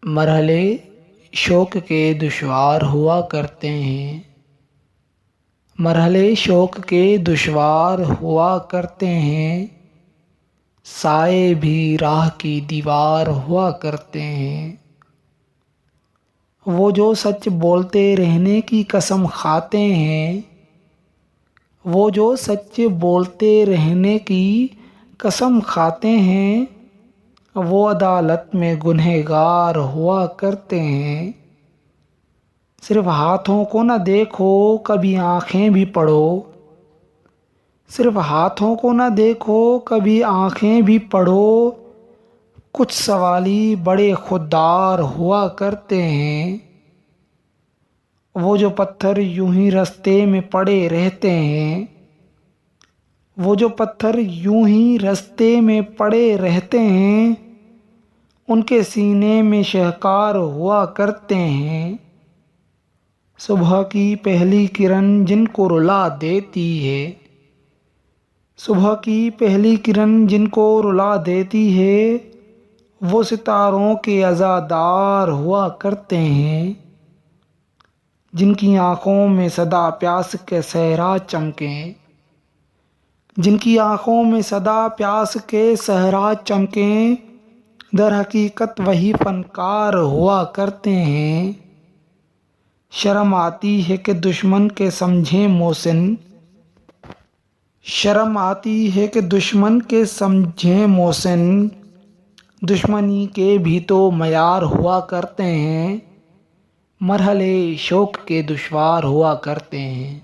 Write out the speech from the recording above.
مرحلے شوق کے دشوار ہوا کرتے ہیں، مرحلے شوق کے دشوار ہوا کرتے ہیں، سائے بھی راہ کی دیوار ہوا کرتے ہیں۔ وہ جو سچ بولتے رہنے کی قسم کھاتے ہیں، وہ جو سچ بولتے رہنے کی قسم کھاتے ہیں، وہ عدالت میں گنہگار ہوا کرتے ہیں۔ صرف ہاتھوں کو نہ دیکھو کبھی آنکھیں بھی پڑھو، صرف ہاتھوں کو نہ دیکھو کبھی آنکھیں بھی پڑھو، کچھ سوالی بڑے خوددار ہوا کرتے ہیں۔ وہ جو پتھر یوں ہی رستے میں پڑے رہتے ہیں، وہ جو پتھر یوں ہی رستے میں پڑے رہتے ہیں، ان کے سینے میں شہکار ہوا کرتے ہیں۔ صبح کی پہلی کرن جن کو رلا دیتی ہے، صبح کی پہلی کرن جن کو رلا دیتی ہے، وہ ستاروں کے عزادار ہوا کرتے ہیں۔ جن کی آنکھوں میں سدا پیاس کے صحرا چمکیں، جن کی آنکھوں میں سدا پیاس کے صحرا چمکیں، در حقیقت وہی فنکار ہوا کرتے ہیں۔ شرم آتی ہے کہ دشمن کے سمجھیں محسن، شرم آتی ہے کہ دشمن کے سمجھیں محسن، دشمنی کے بھی تو معیار ہوا کرتے ہیں، مرحلے شوق کے دشوار ہوا کرتے ہیں۔